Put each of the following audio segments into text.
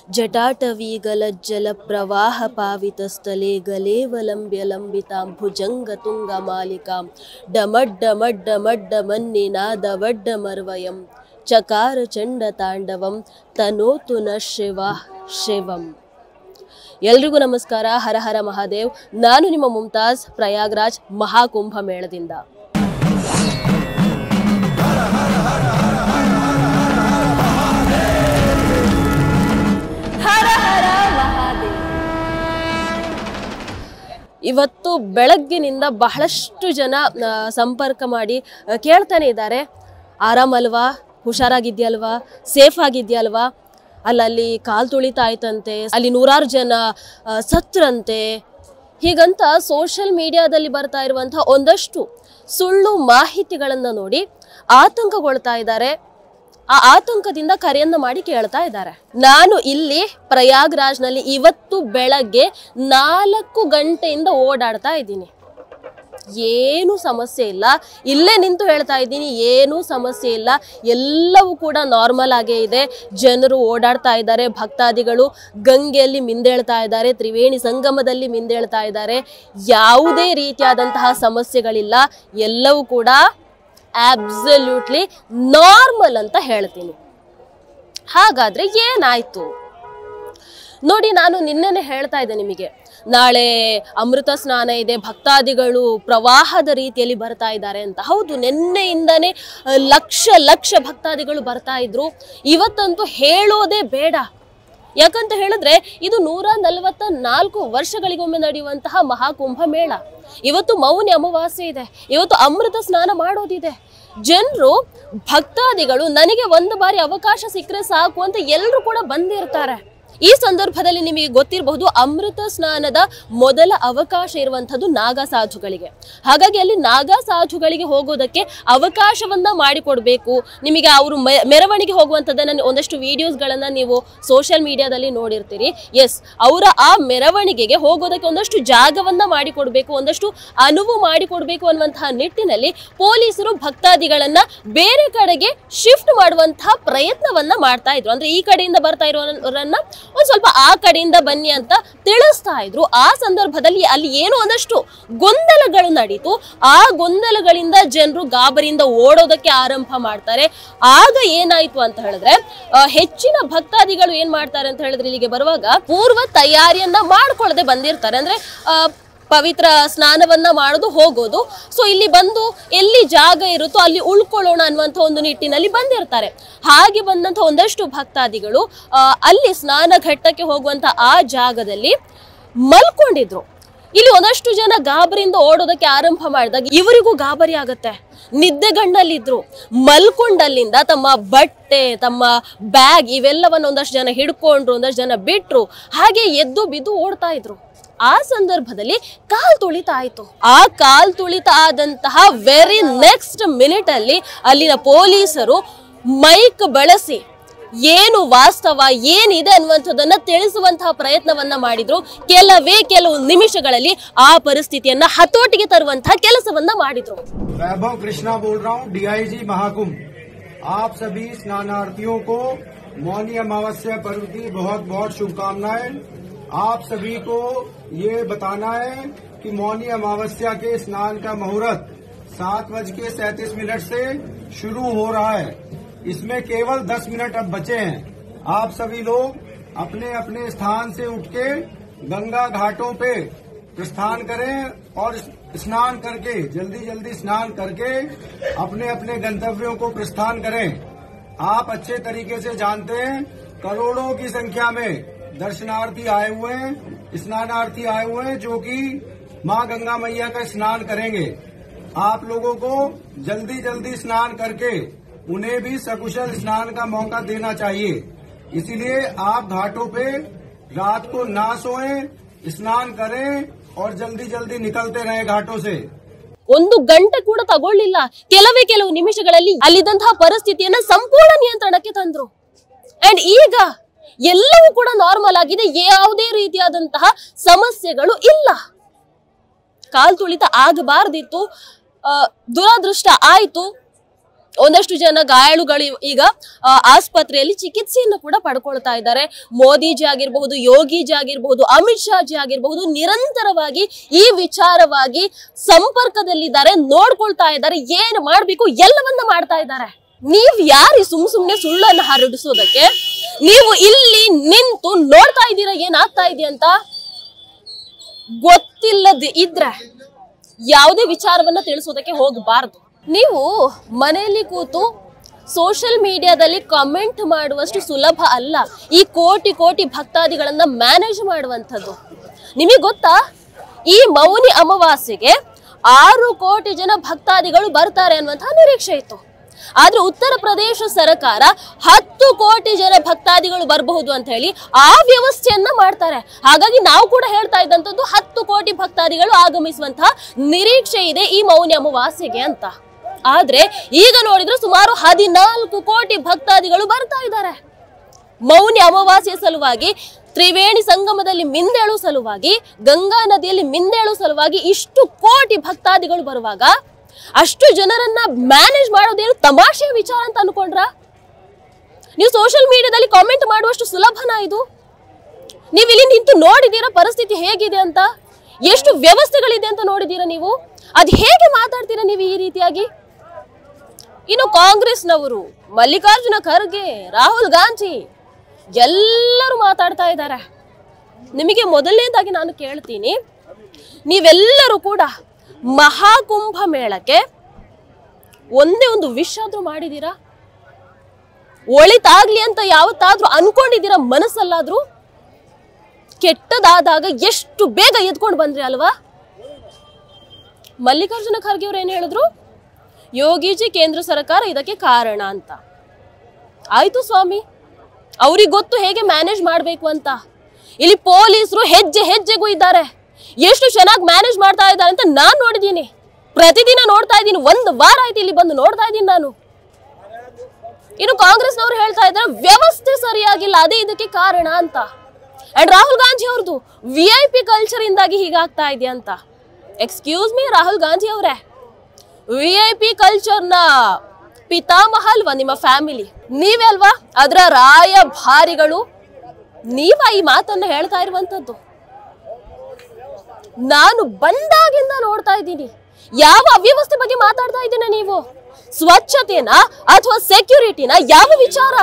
ಜಟಾಟವೀಗಲಜ್ಜಲ ಪ್ರವಾಹ ಪಾವಿತಸ್ಥಲೆ ಗಲೇವಲಂಬ್ಯ ಲಂಬಿತಾಂ ಭುಜಂಗತುಂಗ ಮಾಲಿಕಾಂ ಡಮಡ್ಡಮಡ್ಡಮಡ್ಡಮನ್ನಿನಾದವಡ್ಡಮರ್ವಯಂ ಚಕಾರ ಚಂಡ ತಾಂಡವಂ ತನೋತು ನ ಶಿವ ಶಿವಂ. ಎಲ್ರಿಗೂ ನಮಸ್ಕಾರ. ಹರ ಹರ ಮಹಾದೇವ್. ನಾನು ನಿಮ್ಮ ಮುಮ್ತಾಜ್, ಪ್ರಯಾಗ್ರಾಜ್ ಮಹಾಕುಂಭ ಮೇಳದಿಂದ. ಹರ ಹರ ಮಹಾದೇವ್. ಇವತ್ತು ಬೆಳಗ್ಗಿನಿಂದ ಬಹಳಷ್ಟು ಜನ ಸಂಪರ್ಕ ಮಾಡಿ ಕೇಳ್ತಾನೆ ಇದ್ದಾರೆ, ಆರಾಮಲ್ವಾ, ಹುಷಾರಾಗಿದ್ಯಲ್ವಾ, ಸೇಫ್ ಆಗಿದ್ಯಲ್ವಾ, ಅಲ್ಲಲ್ಲಿ ಕಾಲು ತುಳಿತಾ ಆಯ್ತಂತೆ, ಅಲ್ಲಿ ನೂರಾರು ಜನ ಸತ್ರಂತೆ, ಹೀಗಂತ ಸೋಷಿಯಲ್ ಮೀಡಿಯಾದಲ್ಲಿ ಬರ್ತಾ ಇರುವಂತಹ ಒಂದಷ್ಟು ಸುಳ್ಳು ಮಾಹಿತಿಗಳನ್ನು ನೋಡಿ ಆತಂಕಗೊಳ್ತಾ ಇದ್ದಾರೆ. ಆ ಆತಂಕದಿಂದ ಕರೆಯನ್ನ ಮಾಡಿ ಕೇಳ್ತಾ ಇದ್ದಾರೆ. ನಾನು ಇಲ್ಲಿ ಪ್ರಯಾಗ್ರಾಜ್ನಲ್ಲಿ ಇವತ್ತು ಬೆಳಗ್ಗೆ 4 ಗಂಟೆಯಿಂದ ಓಡಾಡ್ತಾ ಇದ್ದೀನಿ. ಏನು ಸಮಸ್ಯೆ ಇಲ್ಲ, ಇಲ್ಲೇ ನಿಂತು ಹೇಳ್ತಾ ಇದ್ದೀನಿ, ಏನೂ ಸಮಸ್ಯೆ ಇಲ್ಲ, ಎಲ್ಲವೂ ಕೂಡ ನಾರ್ಮಲ್ ಆಗೇ ಇದೆ. ಜನರು ಓಡಾಡ್ತಾ ಇದ್ದಾರೆ, ಭಕ್ತಾದಿಗಳು ಗಂಗೆಯಲ್ಲಿ ಮಿಂದೇಳ್ತಾ ಇದ್ದಾರೆ, ತ್ರಿವೇಣಿ ಸಂಗಮದಲ್ಲಿ ಮಿಂದೇಳ್ತಾ ಇದ್ದಾರೆ. ಯಾವುದೇ ರೀತಿಯಾದಂತಹ ಸಮಸ್ಯೆಗಳಿಲ್ಲ, ಎಲ್ಲವೂ ಕೂಡ ಅಬ್ಸಲ್ಯೂಟ್ಲಿ ನಾರ್ಮಲ್ ಅಂತ ಹೇಳ್ತೀನಿ. ಹಾಗಾದ್ರೆ ಏನಾಯ್ತು ನೋಡಿ, ನಾನು ನಿನ್ನೆನೆ ಹೇಳ್ತಾ ಇದ್ದೆ ನಿಮಗೆ, ನಾಳೆ ಅಮೃತ ಸ್ನಾನ ಇದೆ, ಭಕ್ತಾದಿಗಳು ಪ್ರವಾಹದ ರೀತಿಯಲ್ಲಿ ಬರ್ತಾ ಇದ್ದಾರೆ ಅಂತ. ಹೌದು, ನಿನ್ನೆಯಿಂದನೇ ಲಕ್ಷ ಭಕ್ತಾದಿಗಳು ಬರ್ತಾ ಇದ್ರು. ಇವತ್ತಂತೂ ಹೇಳೋದೇ ಬೇಡ. ಯಾಕಂತ ಹೇಳಿದ್ರೆ ಇದು 144 ವರ್ಷಗಳಿಗೊಮ್ಮೆ ನಡೆಯುವಂತಹ ಮಹಾಕುಂಭ ಮೇಳ. ಇವತ್ತು ಮೌನಿ ಅಮಾವಾಸ್ಯೆ ಇದೆ, ಇವತ್ತು ಅಮೃತ ಸ್ನಾನ ಮಾಡೋದಿದೆ. ಜನರು ಭಕ್ತಾದಿಗಳು ನನಗೆ ಒಂದು ಬಾರಿ ಅವಕಾಶ ಸಿಕ್ಕರೆ ಸಾಕು ಅಂತ ಎಲ್ಲರೂ ಕೂಡ ಬಂದಿರ್ತಾರೆ. ಈ ಸಂದರ್ಭದಲ್ಲಿ ನಿಮಗೆ ಗೊತ್ತಿರಬಹುದು, ಅಮೃತ ಸ್ನಾನದ ಮೊದಲ ಅವಕಾಶ ಇರುವಂತದ್ದು ನಾಗಾ ಸಾಧುಗಳಿಗೆ. ಹಾಗಾಗಿ ಅಲ್ಲಿ ನಾಗಾ ಸಾಧುಗಳಿಗೆ ಹೋಗೋದಕ್ಕೆ ಅವಕಾಶವನ್ನ ಮಾಡಿಕೊಡ್ಬೇಕು. ನಿಮಗೆ ಅವರು ಮೆರವಣಿಗೆ ಹೋಗುವಂಥದ್ದನ್ನ ಒಂದಷ್ಟು ವಿಡಿಯೋಸ್ಗಳನ್ನ ನೀವು ಸೋಷಿಯಲ್ ಮೀಡಿಯಾದಲ್ಲಿ ನೋಡಿರ್ತೀರಿ. ಎಸ್, ಅವರ ಆ ಮೆರವಣಿಗೆಗೆ ಹೋಗೋದಕ್ಕೆ ಒಂದಷ್ಟು ಜಾಗವನ್ನ ಮಾಡಿಕೊಡ್ಬೇಕು, ಒಂದಷ್ಟು ಅನುವು ಮಾಡಿಕೊಡ್ಬೇಕು ಅನ್ನುವಂತಹ ನಿಟ್ಟಿನಲ್ಲಿ ಪೊಲೀಸರು ಭಕ್ತಾದಿಗಳನ್ನ ಬೇರೆ ಕಡೆಗೆ ಶಿಫ್ಟ್ ಮಾಡುವಂತಹ ಪ್ರಯತ್ನವನ್ನ ಮಾಡ್ತಾ ಇದ್ರು. ಅಂದ್ರೆ ಈ ಕಡೆಯಿಂದ ಬರ್ತಾ ಇರೋರನ್ನ ಒಂದ್ ಸ್ವಲ್ಪ ಆ ಕಡೆಯಿಂದ ಬನ್ನಿ ಅಂತ ತಿಳಿಸ್ತಾ ಇದ್ರು. ಆ ಸಂದರ್ಭದಲ್ಲಿ ಅಲ್ಲಿ ಏನೋ ಒಂದಷ್ಟು ಗೊಂದಲಗಳು ನಡೀತು. ಆ ಗೊಂದಲಗಳಿಂದ ಜನರು ಗಾಬರಿಯಿಂದ ಓಡೋದಕ್ಕೆ ಆರಂಭ ಮಾಡ್ತಾರೆ. ಆಗ ಏನಾಯ್ತು ಅಂತ ಹೇಳಿದ್ರೆ, ಹೆಚ್ಚಿನ ಭಕ್ತಾದಿಗಳು ಏನ್ ಮಾಡ್ತಾರೆ ಅಂತ ಹೇಳಿದ್ರೆ, ಇಲ್ಲಿಗೆ ಬರುವಾಗ ಪೂರ್ವ ತಯಾರಿಯನ್ನ ಮಾಡ್ಕೊಳ್ಳದೆ ಬಂದಿರ್ತಾರೆ. ಅಂದ್ರೆ ಪವಿತ್ರ ಸ್ನಾನವನ್ನ ಮಾಡೋದು, ಹೋಗೋದು. ಸೊ ಇಲ್ಲಿ ಬಂದು ಎಲ್ಲಿ ಜಾಗ ಇರುತ್ತೋ ಅಲ್ಲಿ ಉಳ್ಕೊಳ್ಳೋಣ ಅನ್ನುವಂಥ ಒಂದು ನಿಟ್ಟಿನಲ್ಲಿ ಬಂದಿರ್ತಾರೆ. ಹಾಗೆ ಬಂದಂಥ ಒಂದಷ್ಟು ಭಕ್ತಾದಿಗಳು ಅಲ್ಲಿ ಸ್ನಾನ ಘಟ್ಟಕ್ಕೆ ಹೋಗುವಂತ ಆ ಜಾಗದಲ್ಲಿ ಮಲ್ಕೊಂಡಿದ್ರು. ಇಲ್ಲಿ ಒಂದಷ್ಟು ಜನ ಗಾಬರಿಯಿಂದ ಓಡೋದಕ್ಕೆ ಆರಂಭ ಮಾಡಿದಾಗ ಇವರಿಗೂ ಗಾಬರಿ ಆಗತ್ತೆ. ನಿದ್ದೆಗಣ್ಣಲ್ಲಿದ್ರು, ಮಲ್ಕೊಂಡಲ್ಲಿಂದ ತಮ್ಮ ಬಟ್ಟೆ, ತಮ್ಮ ಬ್ಯಾಗ್ ಇವೆಲ್ಲವನ್ನ ಒಂದಷ್ಟು ಜನ ಹಿಡ್ಕೊಂಡ್ರು, ಒಂದಷ್ಟು ಜನ ಬಿಟ್ರು. ಹಾಗೆ ಎದ್ದು ಬಿದ್ದು ಓಡ್ತಾ ಇದ್ರು. ಆ ಸಂದರ್ಭದಲ್ಲಿ ಕಾಲ್ ತುಳಿತ ಆಯ್ತು. ಆ ಕಾಲ್ ತುಳಿತ ಆದಂತಹ ವೆರಿ ನೆಕ್ಸ್ಟ್ ಮಿನಿಟ್ ಅಲ್ಲಿ ಅಲ್ಲಿನ ಪೊಲೀಸರು ಮೈಕ್ ಬಳಸಿ ಏನು ವಾಸ್ತವ ಏನಿದೆ ಅನ್ನುವಂಥದ್ದನ್ನ ತಿಳಿಸುವಂತಹ ಪ್ರಯತ್ನವನ್ನ ಮಾಡಿದ್ರು. ಕೆಲವು ನಿಮಿಷಗಳಲ್ಲಿ ಆ ಪರಿಸ್ಥಿತಿಯನ್ನ ಹತೋಟಿಗೆ ತರುವಂತಹ ಕೆಲಸವನ್ನ ಮಾಡಿದ್ರು. वैभव कृष्णा बोल रहा हूँ, डीआईजी महाकुंभ। आप सभी स्नानार्थियों को मौनी अमावस्या पर्व की बहुत बहुत शुभकामनाएं। आप सभी को ये बताना है कि मौनी अमावस्या के स्नान का मुहूर्त 7:37 से शुरू हो रहा है। इसमें केवल 10 मिनट अब बचे हैं। आप सभी लोग अपने अपने स्थान से उठ के गंगा घाटों पे प्रस्थान करें और स्नान करके जल्दी स्नान करके अपने अपने गंतव्यों को प्रस्थान करें। आप अच्छे तरीके से जानते हैं, करोड़ों की संख्या में दर्शनार्थी आए हुए हैं, स्नानार्थी आए हुए हैं, जो कि मां गंगा मैया का स्नान करेंगे। आप लोगों को जल्दी स्नान करके उन्हें भी सकुशल स्नान का मौका देना चाहिए। इसीलिए आप घाटों पे रात को ना सोएं, स्नान करें और जल्दी निकलते रहे घाटों से। 1 ಗಂಟೆ ಕೂಡ ತಗೊಳ್ಳಿಲ್ಲ, ಕೆಲವು ನಿಮಿಷಗಳಲ್ಲಿ ಅಲ್ಲಿದ್ದಂತಹ ಪರಿಸ್ಥಿತಿಯನ್ನ ಸಂಪೂರ್ಣ ನಿಯಂತ್ರಣಕ್ಕೆ ತಂದ್ರು. ಅಂಡ್ ಈಗ ಎಲ್ಲವೂ ಕೂಡ ನಾರ್ಮಲ್ ಆಗಿದೆ, ಯಾವುದೇ ರೀತಿಯಾದಂತಹ ಸಮಸ್ಯೆಗಳು ಇಲ್ಲ. ಕಾಲ್ ತುಳಿತ ಆಗಬಾರ್ದಿತ್ತು, ದುರದೃಷ್ಟ ಆಯ್ತು. ಒಂದಷ್ಟು ಜನ ಗಾಯಾಳುಗಳು ಈಗ ಆಸ್ಪತ್ರೆಯಲ್ಲಿ ಚಿಕಿತ್ಸೆಯನ್ನು ಕೂಡ ಪಡ್ಕೊಳ್ತಾ ಇದ್ದಾರೆ. ಮೋದಿಜಿ ಆಗಿರಬಹುದು, ಯೋಗಿಜಿ ಆಗಿರಬಹುದು, ಅಮಿತ್ ಶಾ ಜಿ ಆಗಿರಬಹುದು, ನಿರಂತರವಾಗಿ ಈ ವಿಚಾರವಾಗಿ ಸಂಪರ್ಕದಲ್ಲಿದ್ದಾರೆ, ನೋಡ್ಕೊಳ್ತಾ ಇದ್ದಾರೆ, ಏನ್ ಮಾಡ್ಬೇಕು ಎಲ್ಲವನ್ನ ಮಾಡ್ತಾ ಇದ್ದಾರೆ. ನೀವ್ ಯಾರು ಸುಮ್ನೆ ಸುಳ್ಳನ್ನು ಹರಡಿಸೋದಕ್ಕೆ? ನೀವು ಇಲ್ಲಿ ನಿಂತು ನೋಡ್ತಾ ಇದ್ದೀರಾ ಏನಾಗ್ತಾ ಇದೆಯಂತ. ಗೊತ್ತಿಲ್ಲದೆ ಇದ್ರೆ ಯಾವುದೇ ವಿಚಾರವನ್ನ ತಿಳಿಸೋದಕ್ಕೆ ಹೋಗಬಾರದು. ನೀವು ಮನೆಯಲ್ಲಿ ಕೂತು ಸೋಷಿಯಲ್ ಮೀಡಿಯಾದಲ್ಲಿ ಕಮೆಂಟ್ ಮಾಡುವಷ್ಟು ಸುಲಭ ಅಲ್ಲ ಈ ಕೋಟಿ ಕೋಟಿ ಭಕ್ತಾದಿಗಳನ್ನ ಮ್ಯಾನೇಜ್ ಮಾಡುವಂಥದ್ದು. ನಿಮಗೆ ಗೊತ್ತಾ, ಈ ಮೌನಿ ಅಮಾವಾಸ್ಯೆಗೆ 6 ಕೋಟಿ ಜನ ಭಕ್ತಾದಿಗಳು ಬರ್ತಾರೆ ಅನ್ನುವಂತಹ ನಿರೀಕ್ಷೆ ಇತ್ತು. ಆದ್ರೆ ಉತ್ತರ ಪ್ರದೇಶ ಸರ್ಕಾರ 10 ಕೋಟಿ ಜನ ಭಕ್ತಾದಿಗಳು ಬರಬಹುದು ಅಂತ ಹೇಳಿ ಆ ವ್ಯವಸ್ಥೆಯನ್ನ ಮಾಡ್ತಾರೆ. ಹಾಗಾಗಿ ನಾವು ಕೂಡ ಹೇಳ್ತಾ ಇದ್ದಂಥದ್ದು 10 ಕೋಟಿ ಭಕ್ತಾದಿಗಳು ಆಗಮಿಸುವಂತಹ ನಿರೀಕ್ಷೆ ಇದೆ ಈ ಮೌನಿ ಅಮಾವಾಸ್ಯೆಗೆ ಅಂತ. ಆದ್ರೆ ಈಗ ನೋಡಿದ್ರೆ ಸುಮಾರು 14 ಕೋಟಿ ಭಕ್ತಾದಿಗಳು ಬರ್ತಾ ಇದ್ದಾರೆ. ಮೌನಿ ಅಮಾವಾಸ್ಯೆ ಸಲುವಾಗಿ, ತ್ರಿವೇಣಿ ಸಂಗಮದಲ್ಲಿ ಮಿಂದೇಳು ಸಲುವಾಗಿ, ಗಂಗಾ ನದಿಯಲ್ಲಿ ಮಿಂದೇಳು ಸಲುವಾಗಿ ಇಷ್ಟು ಕೋಟಿ ಭಕ್ತಾದಿಗಳು ಬರುವಾಗ ಅಷ್ಟು ಜನರನ್ನ ಮ್ಯಾನೇಜ್ ಮಾಡೋದೇನು ತಮಾಷೆಯ ವಿಚಾರ ಅಂತ ಅನ್ಕೊಂಡ್ರ? ನೀವು ಸೋಷಿಯಲ್ ಮೀಡಿಯಾದಲ್ಲಿ ಕಾಮೆಂಟ್ ಮಾಡುವಷ್ಟು ಸುಲಭನಾ ಇದು? ನೀವು ಇಲ್ಲಿ ನಿಂತು ನೋಡಿದೀರಾ ಪರಿಸ್ಥಿತಿ ಹೇಗಿದೆ ಅಂತ? ಎಷ್ಟು ವ್ಯವಸ್ಥೆಗಳಿದೆ ಅಂತ ನೋಡಿದೀರಾ ನೀವು? ಅದ್ ಹೇಗೆ ಮಾತಾಡ್ತೀರಾ ನೀವು ಈ ರೀತಿಯಾಗಿ? ಇನ್ನು ಕಾಂಗ್ರೆಸ್ನವರು, ಮಲ್ಲಿಕಾರ್ಜುನ ಖರ್ಗೆ, ರಾಹುಲ್ ಗಾಂಧಿ ಎಲ್ಲರೂ ಮಾತಾಡ್ತಾ ಇದ್ದಾರೆ. ನಿಮಗೆ ಮೊದಲನೇದಾಗಿ ನಾನು ಕೇಳ್ತೀನಿ, ನೀವೆಲ್ಲರೂ ಕೂಡ ಮಹಾಕುಂಭ ಮೇಳಕ್ಕೆ ಒಂದೇ ಒಂದು ವಿಶ್ ಆದ್ರೂ ಮಾಡಿದೀರಾ? ಒಳಿತಾಗ್ಲಿ ಅಂತ ಯಾವತ್ತಾದ್ರೂ ಅನ್ಕೊಂಡಿದ್ದೀರಾ ಮನಸ್ಸಲ್ಲಾದ್ರೂ? ಕೆಟ್ಟದಾದಾಗ ಎಷ್ಟು ಬೇಗ ಎದ್ಕೊಂಡು ಬಂದ್ರಿ ಅಲ್ವಾ? ಮಲ್ಲಿಕಾರ್ಜುನ ಖರ್ಗೆ ಅವ್ರು ಏನ್ ಹೇಳಿದ್ರು? ಯೋಗಿಜಿ, ಕೇಂದ್ರ ಸರ್ಕಾರ ಇದಕ್ಕೆ ಕಾರಣ ಅಂತ. ಆಯ್ತು ಸ್ವಾಮಿ, ಅವ್ರಿಗೆ ಗೊತ್ತು ಹೇಗೆ ಮ್ಯಾನೇಜ್ ಮಾಡ್ಬೇಕು ಅಂತ. ಇಲ್ಲಿ ಪೊಲೀಸರು ಹೆಜ್ಜೆ ಹೆಜ್ಜೆಗೂ ಇದ್ದಾರೆ. ಎಷ್ಟು ಚೆನ್ನಾಗಿ ಮ್ಯಾನೇಜ್ ಮಾಡ್ತಾ ಇದ್ದಾರೆ ಅಂತ ನಾನ್ ನೋಡಿದೀನಿ. ಪ್ರತಿದಿನ ನೋಡ್ತಾ ಇದ್ದೀನಿ. 1 ವಾರ ಆಯ್ತು ಇಲ್ಲಿ ಬಂದು ನೋಡ್ತಾ ಇದ್ದೀನಿ ನಾನು. ಇನ್ನು ಕಾಂಗ್ರೆಸ್ನವ್ರು ಹೇಳ್ತಾ ಇದ್ದಾರೆ ವ್ಯವಸ್ಥೆ ಸರಿಯಾಗಿಲ್ಲ, ಅದೇ ಇದಕ್ಕೆ ಕಾರಣ ಅಂತ. ಅಂಡ್ ರಾಹುಲ್ ಗಾಂಧಿ ಅವ್ರದ್ದು VIP ಕಲ್ಚರ್ ಇಂದಾಗಿ ಹೀಗಾಗ್ತಾ ಇದೆಯಾ ಅಂತ. ಎಕ್ಸ್ಕ್ಯೂಸ್ ಮೀ ರಾಹುಲ್ ಗಾಂಧಿ ಅವರೇ, VIP ಕಲ್ಚರ್ನ ಪಿತಾಮಹ ಅಲ್ವಾ ನಿಮ್ಮ ಫ್ಯಾಮಿಲಿ? ನೀವೇ ಅಲ್ವಾ ಅದರ ರಾಯಭಾರಿಗಳು? ನೀವ ಈ ಮಾತನ್ನ ಹೇಳ್ತಾ ಇರುವಂತದ್ದು? ನಾನು ಬಂದಾಗಿಂದ ನೋಡ್ತಾ ಇದ್ದೀನಿ. ಯಾವ ಅವ್ಯವಸ್ಥೆ ಬಗ್ಗೆ ಮಾತಾಡ್ತಾ ಇದ್ದೀನ ನೀವು? ಸ್ವಚ್ಛತೆನ ಅಥವಾ ಸೆಕ್ಯೂರಿಟಿನ? ಯಾವ ವಿಚಾರ?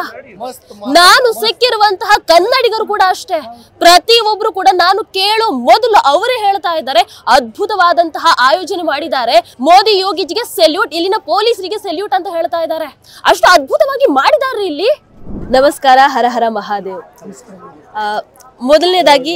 ನಾನು ಸಿಕ್ಕಿರುವಂತಹ ಕನ್ನಡಿಗರು ಕೂಡ ಅಷ್ಟೇ, ಪ್ರತಿಯೊಬ್ರು ಕೂಡ ನಾನು ಕೇಳೋ ಮೊದಲು ಅವರೇ ಹೇಳ್ತಾ ಇದ್ದಾರೆ ಅದ್ಭುತವಾದಂತಹ ಆಯೋಜನೆ ಮಾಡಿದ್ದಾರೆ, ಮೋದಿ ಯೋಗಿಜಿಗೆ ಸೆಲ್ಯೂಟ್, ಇಲ್ಲಿನ ಪೊಲೀಸರಿಗೆ ಸೆಲ್ಯೂಟ್ ಅಂತ ಹೇಳ್ತಾ ಇದ್ದಾರೆ. ಅಷ್ಟು ಅದ್ಭುತವಾಗಿ ಮಾಡಿದಾರೆ ಇಲ್ಲಿ. ನಮಸ್ಕಾರ, ಹರ ಹರ ಮಹಾದೇವ್. ಮೊದಲನೇದಾಗಿ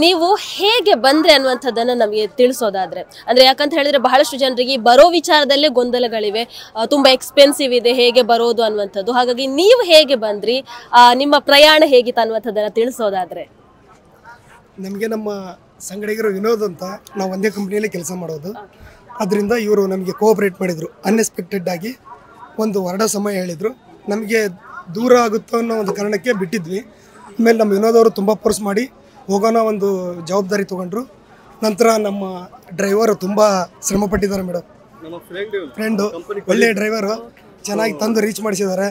ನೀವು ಹೇಗೆ ಬಂದ್ರೆ ಅನ್ನುವಂಥದ್ದನ್ನು ನಮಗೆ ತಿಳಿಸೋದಾದ್ರೆ, ಅಂದ್ರೆ ಯಾಕಂತ ಹೇಳಿದ್ರೆ ಬಹಳಷ್ಟು ಜನರಿಗೆ ಬರೋ ವಿಚಾರದಲ್ಲೇ ಗೊಂದಲಗಳಿವೆ, ತುಂಬಾ ಎಕ್ಸ್ಪೆನ್ಸಿವ್ ಇದೆ ಹೇಗೆ ಬರೋದು ಅನ್ನುವಂಥದ್ದು. ಹಾಗಾಗಿ ನೀವು ಹೇಗೆ ಬಂದ್ರಿ, ನಿಮ್ಮ ಪ್ರಯಾಣ ಹೇಗಿತ್ತು ಅನ್ನುವಂಥದ್ದನ್ನು ತಿಳಿಸೋದಾದ್ರೆ? ನಮಗೆ ನಮ್ಮ ಸಂಗಡಿಗರು ವಿನೋದ್ ಅಂತ, ನಾವು ಒಂದೇ ಕಂಪ್ನಿಯಲ್ಲಿ ಕೆಲಸ ಮಾಡೋದು. ಅದರಿಂದ ಇವರು ನಮಗೆ ಕೋಆಪರೇಟ್ ಮಾಡಿದರು. ಅನ್ಎಕ್ಸ್ಪೆಕ್ಟೆಡ್ ಆಗಿ ಒಂದು ಹೊರಡೋ ಸಮಯ ಹೇಳಿದರು. ನಮಗೆ ದೂರ ಆಗುತ್ತೋ ಅನ್ನೋ ಒಂದು ಕಾರಣಕ್ಕೆ ಬಿಟ್ಟಿದ್ವಿ. ಆಮೇಲೆ ನಮ್ಮ ವಿನೋದ್ ಅವರು ತುಂಬ ಫೋರ್ಸ್ ಮಾಡಿ ಹೋಗೋಣ ಒಂದು ಜವಾಬ್ದಾರಿ ತೊಗೊಂಡ್ರು. ನಂತರ ನಮ್ಮ ಡ್ರೈವರು ತುಂಬ ಶ್ರಮ ಪಟ್ಟಿದ್ದಾರೆ ಮೇಡಮ್. ನಮ್ಮ ಫ್ರೆಂಡು ಒಳ್ಳೆ ಡ್ರೈವರು, ಚೆನ್ನಾಗಿ ತಂದು ರೀಚ್ ಮಾಡಿಸಿದ್ದಾರೆ.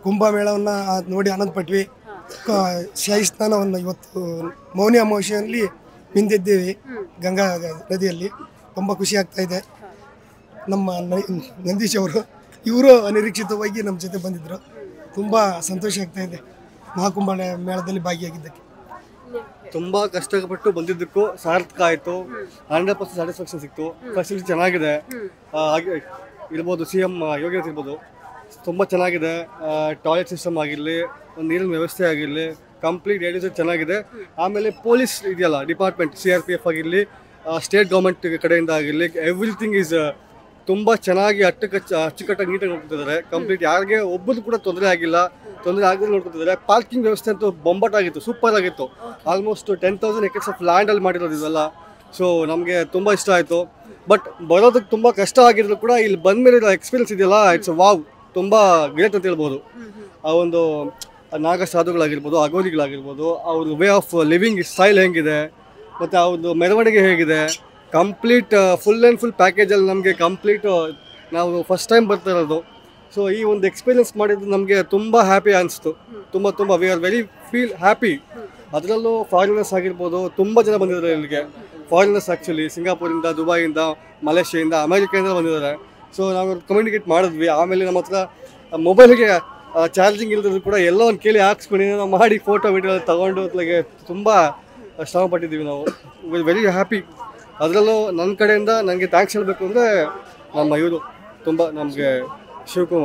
ಕುಂಭಮೇಳವನ್ನು ನೋಡಿ ಆನಂದ ಪಟ್ವಿ. ಶಾಹಿ ಸ್ನಾನವನ್ನು ಇವತ್ತು ಮೌನಿ ಅಮಾವಾಸ್ಯೆಯಲ್ಲಿ ಮಿಂದಿದ್ದೀವಿ ಗಂಗಾ ನದಿಯಲ್ಲಿ. ತುಂಬ ಖುಷಿ ಆಗ್ತಾ ಇದೆ. ನಮ್ಮ ನಂದೀಶ್ ಅವರು, ಇವರು ಅನಿರೀಕ್ಷಿತವಾಗಿ ನಮ್ಮ ಜೊತೆ ಬಂದಿದ್ದರು. ತುಂಬ ಸಂತೋಷ ಆಗ್ತಾ ಇದೆ ಮಹಾಕುಂಭ ಮೇಳದಲ್ಲಿ ಭಾಗಿಯಾಗಿದ್ದಕ್ಕೆ. ತುಂಬ ಕಷ್ಟಪಟ್ಟು ಬಂದಿದ್ದಕ್ಕೂ ಸಾರ್ಥಕ ಆಯಿತು. 100% ಸ್ಯಾಟಿಸ್ಫ್ಯಾಕ್ಷನ್ ಸಿಕ್ತು. ಫೆಸಿಲಿಟಿ ಚೆನ್ನಾಗಿದೆ. ಹಾಗೆ ಇರ್ಬೋದು, CM ಯೋಗಿ ಇರ್ಬೋದು, ತುಂಬ ಚೆನ್ನಾಗಿದೆ. ಟಾಯ್ಲೆಟ್ ಸಿಸ್ಟಮ್ ಆಗಿರಲಿ, ನೀರಿನ ವ್ಯವಸ್ಥೆ ಆಗಿರಲಿ, ಕಂಪ್ಲೀಟ್ ಏರಿಯಾಸ್ ಚೆನ್ನಾಗಿದೆ. ಆಮೇಲೆ ಪೊಲೀಸ್ ಇದೆಯಲ್ಲ ಡಿಪಾರ್ಟ್ಮೆಂಟ್, CRPF ಆಗಿರಲಿ, ಸ್ಟೇಟ್ ಗೌರ್ಮೆಂಟ್ ಕಡೆಯಿಂದ ಆಗಿರಲಿ, ಎವ್ರಿಥಿಂಗ್ ಈಸ್ ತುಂಬ ಚೆನ್ನಾಗಿ ಅಚ್ಚುಕಟ್ಟಾಗಿ ನೀಟಾಗಿ ನೋಡ್ಕೊತಿದ್ದಾರೆ. ಕಂಪ್ಲೀಟ್ ಯಾರಿಗೆ ಒಬ್ಬರು ಕೂಡ ತೊಂದರೆ ಆಗದೆ ನೋಡ್ಕೊತಿದ್ದಾರೆ. ಪಾರ್ಕಿಂಗ್ ವ್ಯವಸ್ಥೆ ಅಂತೂ ಬೊಂಬಾಟಾಗಿತ್ತು, ಸೂಪರ್ ಆಗಿತ್ತು. ಆಲ್ಮೋಸ್ಟ್ 10,000 ಎಕರ್ಸ್ ಆಫ್ ಲ್ಯಾಂಡಲ್ಲಿ ಮಾಡಿರೋದು ಇದೆಲ್ಲ. ಸೊ ನಮಗೆ ತುಂಬ ಇಷ್ಟ ಆಯಿತು. ಬಟ್ ಬರೋದಕ್ಕೆ ತುಂಬ ಕಷ್ಟ ಆಗಿದ್ರು ಕೂಡ ಇಲ್ಲಿ ಬಂದಮೇಲೆ ಎಕ್ಸ್ಪೀರಿಯನ್ಸ್ ಇದೆಯಲ್ಲ, ಇಟ್ಸ್ ವಾವ್, ತುಂಬ ಗ್ರೇಟ್ ಅಂತ ಹೇಳ್ಬೋದು. ಆ ಒಂದು ನಾಗ ಸಾಧುಗಳಾಗಿರ್ಬೋದು, ಅಗೋಲಿಗಳಾಗಿರ್ಬೋದು, ಅವ್ರ ವೇ ಆಫ್ ಲಿವಿಂಗ್ ಸ್ಟೈಲ್ ಹೆಂಗಿದೆ, ಮತ್ತು ಅವ್ರದ್ದು ಮೆರವಣಿಗೆ ಹೇಗಿದೆ, ಕಂಪ್ಲೀಟ್ ಫುಲ್ ಆ್ಯಂಡ್ ಫುಲ್ ಪ್ಯಾಕೇಜಲ್ಲಿ ನಮಗೆ ಕಂಪ್ಲೀಟ್ ನಾವು ಫಸ್ಟ್ ಟೈಮ್ ಬರ್ತಾ ಇರೋದು. ಸೊ ಈ ಒಂದು ಎಕ್ಸ್ಪೀರಿಯನ್ಸ್ ಮಾಡಿದ್ದು ನಮಗೆ ತುಂಬ ಹ್ಯಾಪಿ ಅನಿಸ್ತು. ತುಂಬ V are very feel happy. ಅದರಲ್ಲೂ ಫಾರಿನರ್ಸ್ ಆಗಿರ್ಬೋದು, ತುಂಬ ಜನ ಬಂದಿದ್ದಾರೆ ಇಲ್ಲಿಗೆ. ಫಾರಿನರ್ಸ್ ಆ್ಯಕ್ಚುಲಿ ಸಿಂಗಾಪುರಿಂದ, ದುಬೈಯಿಂದ, ಮಲೇಷ್ಯಾದಿಂದ, ಅಮೇರಿಕಾದಿಂದ ಬಂದಿದ್ದಾರೆ. ಸೊ ನಾವು ಕಮ್ಯುನಿಕೇಟ್ ಮಾಡಿದ್ವಿ. ಆಮೇಲೆ ನಮ್ಮ ಹತ್ರ ಮೊಬೈಲ್ಗೆ ಚಾರ್ಜಿಂಗ್ ಇಲ್ಲದ್ರು ಕೂಡ ಎಲ್ಲ ಒಂದು ಕೇಳಿ ಹಾಕ್ಸ್ಕೊಂಡು ನಾವು ಮಾಡಿ ಫೋಟೋ ವಿಡಿಯೋ ತಗೊಂಡು ಅತ್ಲಾಗೆ ತುಂಬ ಶ್ರಮ ಪಟ್ಟಿದ್ದೀವಿ ನಾವು. Very happy. ಅದರಲ್ಲೂ ನನ್ನ ಕಡೆಯಿಂದ ನನಗೆ ಥ್ಯಾಂಕ್ಸ್ ಹೇಳಬೇಕು ಅಂದರೆ ನಮ್ಮ ಇವರು ತುಂಬ ನಮಗೆ ಶಿವು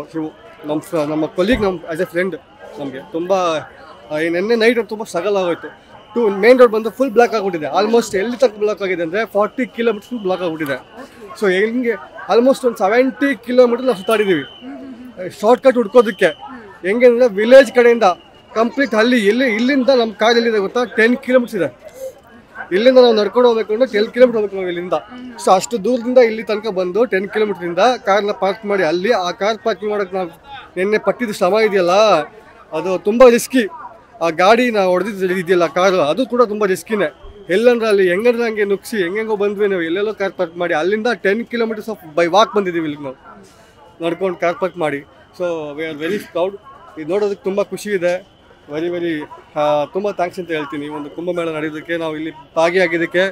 ನಮ್ಮ ಕೊಲೀಗ್, ನಮ್ಮ ಆ್ಯಸ್ ಎ ಫ್ರೆಂಡ್ ನಮಗೆ ತುಂಬ ನಿನ್ನೆ ನೈಟ್ ತುಂಬ ಸ್ಟ್ರಗಲ್ ಆಗೋಯ್ತು. ಮೇನ್ ರೋಡ್ ಬಂದು ಫುಲ್ ಬ್ಲಾಕ್ ಆಗಿಬಿಟ್ಟಿದೆ. ಆಲ್ಮೋಸ್ಟ್ ಎಲ್ಲಿ ತನಕ ಬ್ಲಾಕ್ ಆಗಿದೆ ಅಂದರೆ 40 ಕಿಲೋಮೀಟರ್ ಬ್ಲಾಕ್ ಆಗಿಬಿಟ್ಟಿದೆ. ಸೊ ಹೆಂಗೆ ಆಲ್ಮೋಸ್ಟ್ ಒಂದು 70 ಕಿಲೋಮೀಟರ್ ನಾವು ಸುತ್ತಾಡಿದ್ದೀವಿ ಶಾರ್ಟ್ಕಟ್ ಹುಡ್ಕೋದಕ್ಕೆ. ಹೆಂಗೆ ಅಂದರೆ ವಿಲೇಜ್ ಕಡೆಯಿಂದ ಕಂಪ್ಲೀಟ್ ಇಲ್ಲಿಂದ ನಮ್ಮ ಕಾರ್ ಎಲ್ಲಿದೆ ಗೊತ್ತಾ, 10 ಕಿಲೋಮೀಟರ್ಸ್ ಇದೆ. ಇಲ್ಲಿಂದ ನಾವು ನಡ್ಕೊಂಡು ಹೋಗ್ಬೇಕು ಅಂದರೆ 10 ಕಿಲೋಮೀಟರ್ ಹೋಗ್ಬೇಕು ನಾವು ಇಲ್ಲಿಂದ. ಸೊ ಅಷ್ಟು ದೂರದಿಂದ ಇಲ್ಲಿ ತನಕ ಬಂದು 10 ಕಿಲೋಮೀಟ್ರಿಂದ ಕಾರ್ನ ಪಾರ್ಕ್ ಮಾಡಿ ಅಲ್ಲಿ ಆ ಕಾರ್ ಪಾರ್ಕಿಂಗ್ ಮಾಡೋಕ್ಕೆ ನಾವು ನಿನ್ನೆ ಪಟ್ಟಿದ್ದು ಶ್ರಮ ಇದೆಯಲ್ಲ, ಅದು ತುಂಬ ರಿಸ್ಕಿ. ಆ ಗಾಡಿ ನಾವು ಹೊಡೆದಿದ್ದು ಇದೆಯಲ್ಲ ಕಾರು, ಅದು ಕೂಡ ತುಂಬ ರಿಸ್ಕಿನೇ. ಎಲ್ಲಂದ್ರೆ ಅಲ್ಲಿ ಹೆಂಗಂದ್ರೆ ಹಂಗೆ ನುಗ್ಸಿ ಹೆಂಗೆಂಗೋ ಬಂದ್ವಿ ನಾವು. ಎಲ್ಲೆಲ್ಲೋ ಕಾರ್ ಪಾರ್ಕ್ ಮಾಡಿ ಅಲ್ಲಿಂದ 10 ಕಿಲೋಮೀಟರ್ಸ್ ಆಫ್ ಬೈ ವಾಕ್ ಬಂದಿದ್ದೀವಿ ಇಲ್ಲಿಗೆ ನಾವು ನಡ್ಕೊಂಡು ಕಾರ್ ಪಾರ್ಕ್ ಮಾಡಿ. So we are very proud. ಇದು ನೋಡೋದಕ್ಕೆ ತುಂಬ ಖುಷಿ ಇದೆ. ವೆರಿ ತುಂಬ ಥ್ಯಾಂಕ್ಸ್ ಅಂತ ಹೇಳ್ತೀನಿ. ಒಂದು ಕುಂಭಮೇಳ ನಡೆಯೋದಕ್ಕೆ, ನಾವು ಇಲ್ಲಿ ಭಾಗಿಯಾಗಿದ್ದಕ್ಕೆ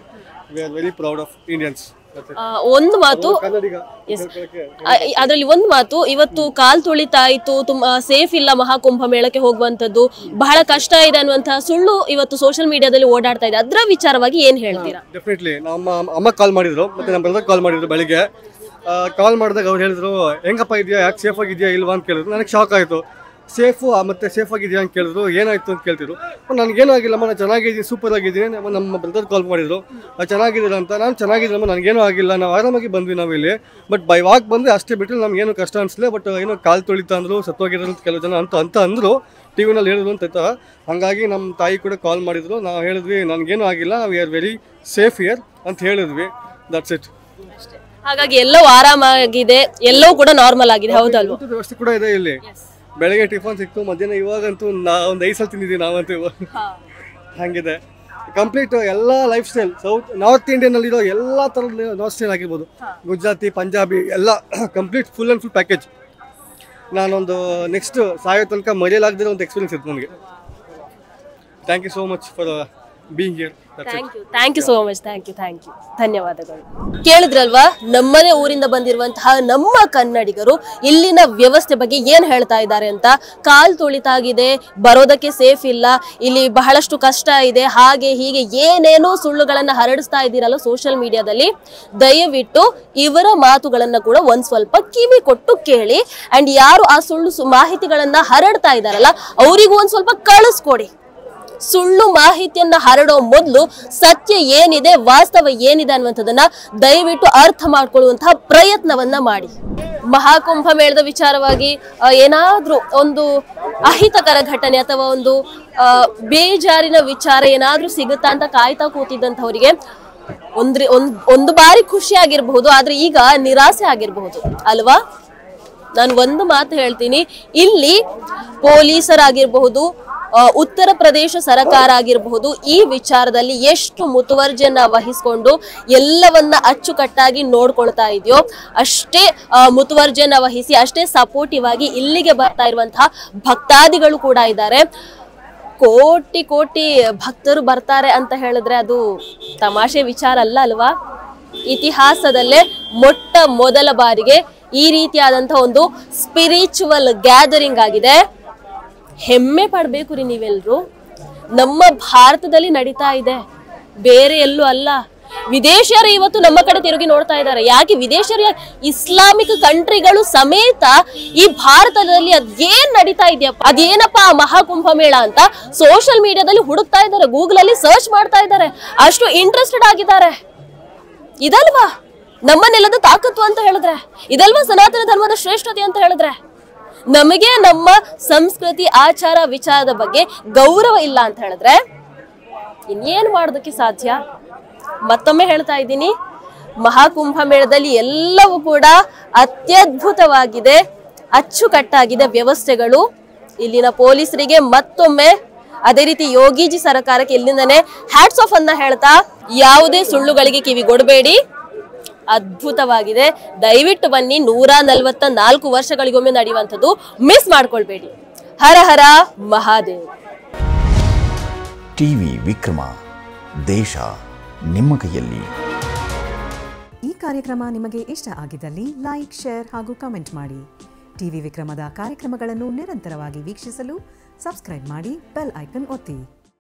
we are very proud of Indians. ಒಂದು ಮಾತು, ಅದರಲ್ಲಿ ಒಂದು ಮಾತು, ಇವತ್ತು ಕಾಲ್ ತುಳಿತಾಯ್ತು, ತುಂಬಾ ಸೇಫ್ ಇಲ್ಲ ಮಹಾಕುಂಭ ಮೇಳಕ್ಕೆ ಹೋಗುವಂತದ್ದು, ಬಹಳ ಕಷ್ಟ ಇದೆ ಅನ್ನುವಂತಹ ಸುಳ್ಳು ಇವತ್ತು ಸೋಷಿಯಲ್ ಮೀಡಿಯಾದಲ್ಲಿ ಓಡಾಡ್ತಾ ಇದೆ. ಅದರ ವಿಚಾರವಾಗಿ ಏನ್ ಹೇಳ್ತೀರಾ? ಡೆಫಿನೆಟ್ಲಿ ನಮ್ಮ ಅಮ್ಮ ಕಾಲ್ ಮಾಡಿದ್ರು, ಮತ್ತೆ ನಮ್ಮ ಬ್ರದರ್ ಕಾಲ್ ಮಾಡಿದ್ರು. ಬೆಳಿಗ್ಗೆ ಕಾಲ್ ಮಾಡಿದಾಗ ಅವ್ರು ಹೇಳಿದ್ರು, ಹೆಂಗಪ್ಪ ಇದೆಯಾ, ಯಾಕೆ ಸೇಫ್ ಆಗಿದೆಯಾ ಇಲ್ವಾ ಅಂತ ಕೇಳಿದ್ರು. ನನಗೆ ಶಾಕ್ ಆಯಿತು. ಮತ್ತು ಸೇಫ್ ಆಗಿದೆಯಾ ಅಂತ ಕೇಳಿದ್ರು. ಏನಾಯಿತು ಅಂತ ಕೇಳ್ತಿದ್ರು. ನನಗೇನೂ ಆಗಿಲ್ಲಮ್ಮ, ನಾನು ಚೆನ್ನಾಗಿದ್ದೀನಿ, ಸೂಪರ್ ಆಗಿದ್ದೀನಿ. ನಮ್ಮ ಬ್ರದರ್ ಕಾಲ್ ಮಾಡಿದ್ರು, ಚೆನ್ನಾಗಿದ್ದೀರ ಅಂತ. ನಾನು ಚೆನ್ನಾಗಿದ್ದೀನಮ್ಮ, ನನಗೇನೂ ಆಗಿಲ್ಲ, ನಾವು ಆರಾಮಾಗಿ ಬಂದ್ವಿ ನಾವು ಇಲ್ಲಿ. ಬಟ್ ಬೈ ವಾಕ್ ಬಂದರೆ ಅಷ್ಟೇ ಬಿಟ್ಟರೆ ನಮಗೇನು ಕಷ್ಟ ಅನಿಸಲಿಲ್ಲ. ಬಟ್ ಏನೋ ಕಾಲು ತೊಳಿತಾ ಅಂದರು, ಸತ್ತೋಗಿದ್ರು ಅಂತ ಕೆಲವು ಜನ ಅಂತ ಅಂದರು, ಟಿ ವಿನಲ್ಲಿ ಹೇಳಿದ್ರು ಅಂತ. ಹಾಗಾಗಿ ನಮ್ಮ ತಾಯಿ ಕೂಡ ಕಾಲ್ ಮಾಡಿದ್ರು. ನಾವು ಹೇಳಿದ್ವಿ ನನಗೇನೂ ಆಗಿಲ್ಲ, V are very safe year ಅಂತ ಹೇಳಿದ್ವಿ. That's it. ಹಾಗಾಗಿ ಎಲ್ಲವೂ ಆರಾಮಾಗಿದೆ, ಎಲ್ಲವೂ ಕೂಡ ನಾರ್ಮಲ್ ಆಗಿದೆ. ಹೌದಲ್ವ? ಊಟದ ವ್ಯವಸ್ಥೆ ಕೂಡ ಇದೆ ಇಲ್ಲಿ. ಬೆಳಗ್ಗೆ ಟಿಫನ್ ಸಿಕ್ತು, ಮಧ್ಯಾಹ್ನ ಇವಾಗಂತೂ ಒಂದು 5 ಸಲ ತಿಂದಿದ್ದೀವಿ ನಾವಂತೂ ಇವಾಗ. ಹಾಗಿದೆ ಕಂಪ್ಲೀಟ್ ಎಲ್ಲ ಲೈಫ್ ಸ್ಟೈಲ್. ನಾರ್ತ್ ಇಂಡಿಯನ್ನಲ್ಲಿರೋ ಎಲ್ಲ ಥರದ ನಾರ್ತ್ ಸ್ಟೈಲ್ ಆಗಿರ್ಬೋದು, ಗುಜರಾತಿ, ಪಂಜಾಬಿ ಎಲ್ಲ complete full and full package. ನಾನೊಂದು ನೆಕ್ಸ್ಟ್ ಸಾಯೋ ತನಕ ಮರೆಯಲಾಗದಿರೋ ಒಂದು ಎಕ್ಸ್ಪೀರಿಯನ್ಸ್ ಇತ್ತು ನನಗೆ. Thank you so much for being here. Thank you so much. Thank you ಧನ್ಯವಾದಗಳು. ಕೇಳಿದ್ರಲ್ವಾ, ನಮ್ಮನೆ ಊರಿಂದ ಬಂದಿರುವಂತಹ ನಮ್ಮ ಕನ್ನಡಿಗರು ಇಲ್ಲಿನ ವ್ಯವಸ್ಥೆ ಬಗ್ಗೆ ಏನ್ ಹೇಳ್ತಾ ಇದ್ದಾರೆ ಅಂತ. ಕಾಲ್ ತುಳಿತಾಗಿದೆ, ಬರೋದಕ್ಕೆ ಸೇಫ್ ಇಲ್ಲ, ಇಲ್ಲಿ ಬಹಳಷ್ಟು ಕಷ್ಟ ಇದೆ, ಹಾಗೆ ಹೀಗೆ ಏನೇನೋ ಸುಳ್ಳುಗಳನ್ನ ಹರಡಿಸ್ತಾ ಇದ್ದೀರಲ್ಲ ಸೋಷಿಯಲ್ ಮೀಡಿಯಾದಲ್ಲಿ. ದಯವಿಟ್ಟು ಇವರ ಮಾತುಗಳನ್ನ ಕೂಡ ಒಂದ್ ಸ್ವಲ್ಪ ಕಿವಿ ಕೊಟ್ಟು ಕೇಳಿ. ಅಂಡ್ ಯಾರು ಆ ಸುಳ್ಳು ಮಾಹಿತಿಗಳನ್ನ ಹರಡ್ತಾ ಇದ್ದಾರಲ್ಲ ಅವರಿಗೂ ಒಂದ್ ಸ್ವಲ್ಪ ಕಳಿಸ್ಕೊಡಿ. ಸುಳ್ಳು ಮಾಹಿತಿಯನ್ನ ಹರಡೋ ಮೊದಲು ಸತ್ಯ ಏನಿದೆ, ವಾಸ್ತವ ಏನಿದೆ ಅನ್ನುವಂಥದ್ದನ್ನ ದಯವಿಟ್ಟು ಅರ್ಥ ಮಾಡ್ಕೊಳ್ಳುವಂತಹ ಪ್ರಯತ್ನವನ್ನ ಮಾಡಿ. ಮಹಾಕುಂಭ ಮೇಳದ ವಿಚಾರವಾಗಿ ಏನಾದ್ರೂ ಒಂದು ಅಹಿತಕರ ಘಟನೆ ಅಥವಾ ಒಂದು ಬೇಜಾರಿನ ವಿಚಾರ ಏನಾದ್ರೂ ಸಿಗುತ್ತಾ ಅಂತ ಕಾಯ್ತಾ ಕೂತಿದ್ದಂಥವರಿಗೆ ಒಂದು ಬಾರಿ ಖುಷಿ ಆಗಿರಬಹುದು, ಆದ್ರೆ ಈಗ ನಿರಾಸೆ ಆಗಿರಬಹುದು ಅಲ್ವಾ? ನಾನು ಒಂದು ಮಾತು ಹೇಳ್ತೀನಿ, ಇಲ್ಲಿ ಪೊಲೀಸರಾಗಿರಬಹುದು, ಉತ್ತರ ಪ್ರದೇಶ ಸರ್ಕಾರ ಆಗಿರಬಹುದು, ಈ ವಿಚಾರದಲ್ಲಿ ಎಷ್ಟು ಮುತುವರ್ಜಿಯನ್ನ ವಹಿಸಿಕೊಂಡು ಎಲ್ಲವನ್ನ ಅಚ್ಚುಕಟ್ಟಾಗಿ ನೋಡ್ಕೊಳ್ತಾ ಇದೆಯೋ ಅಷ್ಟೇ ಮುತುವರ್ಜಿಯನ್ನ ವಹಿಸಿ, ಅಷ್ಟೇ ಸಪೋರ್ಟಿವ್ ಆಗಿ ಇಲ್ಲಿಗೆ ಬರ್ತಾ ಇರುವಂತಹ ಭಕ್ತಾದಿಗಳು ಕೂಡ ಇದ್ದಾರೆ. ಕೋಟಿ ಕೋಟಿ ಭಕ್ತರು ಬರ್ತಾರೆ ಅಂತ ಹೇಳಿದ್ರೆ ಅದು ತಮಾಷೆ ವಿಚಾರ ಅಲ್ಲ ಅಲ್ವಾ? ಇತಿಹಾಸದಲ್ಲೇ ಮೊಟ್ಟ ಮೊದಲ ಬಾರಿಗೆ ಈ ರೀತಿಯಾದಂತಹ ಒಂದು ಸ್ಪಿರಿಚುವಲ್ ಗ್ಯಾದರಿಂಗ್ ಆಗಿದೆ. ಹೆಮ್ಮೆ ಪಡ್ಬೇಕು ರೀ ನೀವೆಲ್ರು. ನಮ್ಮ ಭಾರತದಲ್ಲಿ ನಡೀತಾ ಇದೆ, ಬೇರೆ ಎಲ್ಲೂ ಅಲ್ಲ. ವಿದೇಶಿಯರು ಇವತ್ತು ನಮ್ಮ ಕಡೆ ತಿರುಗಿ ನೋಡ್ತಾ ಇದ್ದಾರೆ. ಯಾಕೆ ವಿದೇಶಿಯರು, ಇಸ್ಲಾಮಿಕ್ ಕಂಟ್ರಿಗಳು ಸಮೇತ ಈ ಭಾರತದಲ್ಲಿ ಅದೇನ್ ನಡೀತಾ ಇದೆಯಪ್ಪ, ಅದೇನಪ್ಪ ಆ ಮಹಾಕುಂಭ ಮೇಳ ಅಂತ ಸೋಷಿಯಲ್ ಮೀಡಿಯಾದಲ್ಲಿ ಹುಡುಕ್ತಾ ಇದ್ದಾರೆ, ಗೂಗಲ್ ಅಲ್ಲಿ ಸರ್ಚ್ ಮಾಡ್ತಾ ಇದ್ದಾರೆ, ಅಷ್ಟು ಇಂಟ್ರೆಸ್ಟೆಡ್ ಆಗಿದ್ದಾರೆ. ಇದಲ್ವಾ ನಮ್ಮ ನೆಲದ ತಾಕತ್ತು ಅಂತ ಹೇಳಿದ್ರೆ, ಇದಲ್ವಾ ಸನಾತನ ಧರ್ಮದ ಶ್ರೇಷ್ಠತೆ ಅಂತ ಹೇಳಿದ್ರೆ, ನಮಗೆ ನಮ್ಮ ಸಂಸ್ಕೃತಿ ಆಚಾರ ವಿಚಾರದ ಬಗ್ಗೆ ಗೌರವ ಇಲ್ಲ ಅಂತ ಹೇಳಿದ್ರೆ ಇನ್ನೇನು ಮಾಡೋದಕ್ಕೆ ಸಾಧ್ಯ? ಮತ್ತೊಮ್ಮೆ ಹೇಳ್ತಾ ಇದ್ದೀನಿ, ಮಹಾಕುಂಭ ಮೇಳದಲ್ಲಿ ಎಲ್ಲವೂ ಕೂಡ ಅತ್ಯದ್ಭುತವಾಗಿದೆ, ಅಚ್ಚುಕಟ್ಟಾಗಿದೆ ವ್ಯವಸ್ಥೆಗಳು. ಇಲ್ಲಿನ ಪೊಲೀಸರಿಗೆ ಮತ್ತೊಮ್ಮೆ, ಅದೇ ರೀತಿ ಯೋಗೀಜಿ ಸರ್ಕಾರಕ್ಕೆ ಇಲ್ಲಿಂದನೇ ಹ್ಯಾಟ್ಸ್ ಆಫ್ ಅನ್ನ ಹೇಳ್ತಾ, ಯಾವುದೇ ಸುಳ್ಳುಗಳಿಗೆ ಕಿವಿಗೊಡಬೇಡಿ. ಅದ್ಭುತವಾಗಿದೆ. ದಯವಿಟ್ಟು ಬನ್ನಿ. 144 ವರ್ಷಗಳಿಗೊಮ್ಮೆ ನಡೆಯುವಂಥದ್ದು, ಮಿಸ್ ಮಾಡ್ಕೊಳ್ಬೇಡಿ. ಹರ ಹರ ಮಹಾದೇವ್. ಟಿವಿ ವಿಕ್ರಮ, ದೇಶ ನಿಮ್ಮ ಕೈಯಲ್ಲಿ. ಈ ಕಾರ್ಯಕ್ರಮ ನಿಮಗೆ ಇಷ್ಟ ಆಗಿದ್ದಲ್ಲಿ ಲೈಕ್, ಶೇರ್ ಹಾಗೂ ಕಮೆಂಟ್ ಮಾಡಿ. ಟಿವಿ ವಿಕ್ರಮದ ಕಾರ್ಯಕ್ರಮಗಳನ್ನು ನಿರಂತರವಾಗಿ ವೀಕ್ಷಿಸಲು ಸಬ್ಸ್ಕ್ರೈಬ್ ಮಾಡಿ, ಬೆಲ್ ಐಕನ್ ಒತ್ತಿ.